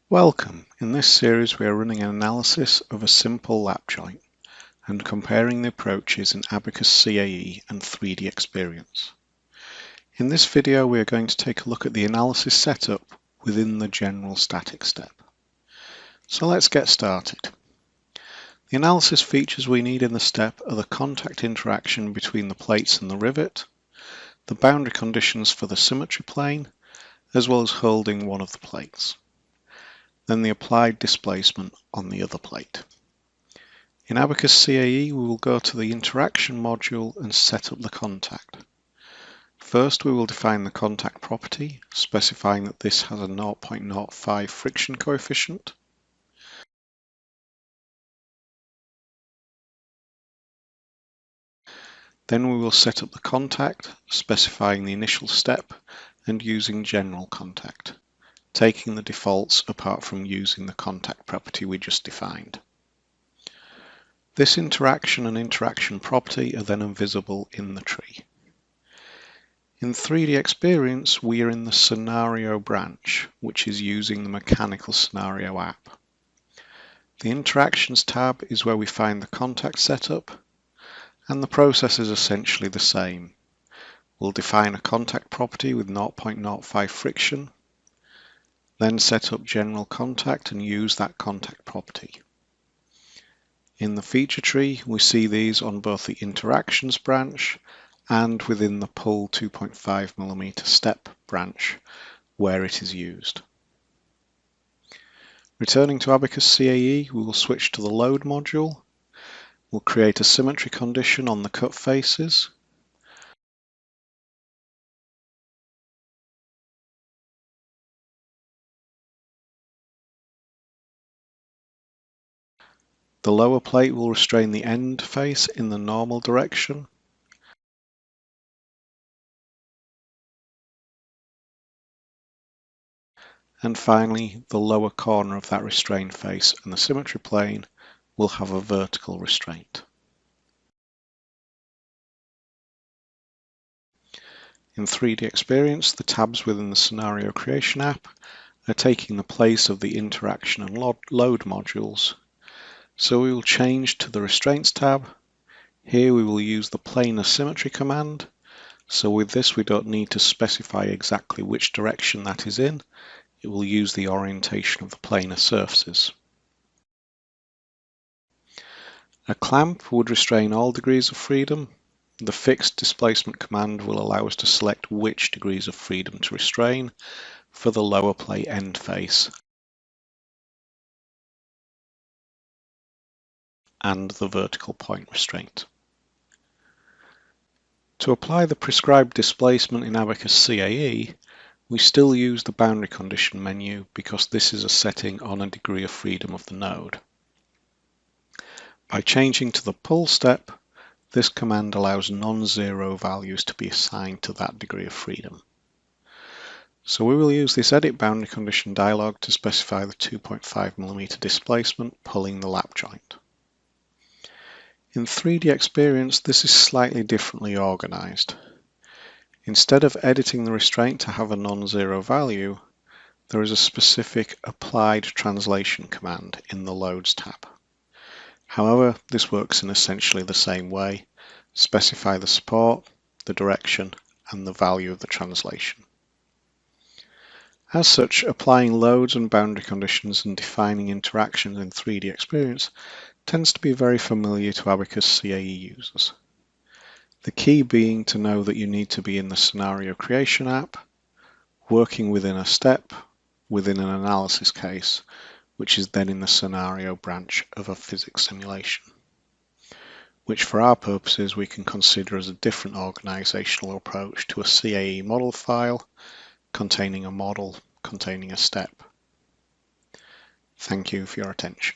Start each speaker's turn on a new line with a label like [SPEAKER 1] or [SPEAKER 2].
[SPEAKER 1] Welcome. In this series we are running an analysis of a simple lap joint and comparing the approaches in Abaqus CAE and 3D Experience. In this video we are going to take a look at the analysis setup within the general static step. So let's get started. The analysis features we need in the step are the contact interaction between the plates and the rivet, the boundary conditions for the symmetry plane, as well as holding one of the plates. Then the applied displacement on the other plate. In Abaqus CAE we will go to the interaction module and set up the contact. First we will define the contact property, specifying that this has a 0.05 friction coefficient. Then we will set up the contact, specifying the initial step and using general contact, taking the defaults apart from using the contact property we just defined. This interaction and interaction property are then invisible in the tree. In 3D Experience we are in the scenario branch, which is using the mechanical scenario app. The interactions tab is where we find the contact setup, and the process is essentially the same. We'll define a contact property with 0.05 friction, then set up general contact and use that contact property. In the feature tree, we see these on both the interactions branch and within the pull 2.5mm step branch where it is used. Returning to Abaqus CAE, we will switch to the load module. We'll create a symmetry condition on the cut faces. The lower plate will restrain the end face in the normal direction. And finally, the lower corner of that restrained face and the symmetry plane will have a vertical restraint. In 3D Experience, the tabs within the Scenario Creation app are taking the place of the Interaction and Load modules. So we will change to the Restraints tab. Here we will use the Planar Symmetry command. So with this we don't need to specify exactly which direction that is in. It will use the orientation of the planar surfaces. A clamp would restrain all degrees of freedom. The fixed displacement command will allow us to select which degrees of freedom to restrain for the lower plate end face and the vertical point restraint. To apply the prescribed displacement in Abaqus CAE, we still use the boundary condition menu because this is a setting on a degree of freedom of the node. By changing to the pull step, this command allows non-zero values to be assigned to that degree of freedom. So we will use this edit boundary condition dialog to specify the 2.5mm displacement pulling the lap joint. In 3D Experience, this is slightly differently organized. Instead of editing the restraint to have a non-zero value, there is a specific applied translation command in the Loads tab. However, this works in essentially the same way. Specify the support, the direction, and the value of the translation. As such, applying loads and boundary conditions and defining interactions in 3D Experience tends to be very familiar to Abaqus CAE users. The key being to know that you need to be in the Scenario Creation app, working within a step, within an analysis case, which is then in the scenario branch of a physics simulation, which for our purposes we can consider as a different organizational approach to a CAE model file containing a model containing a step. Thank you for your attention.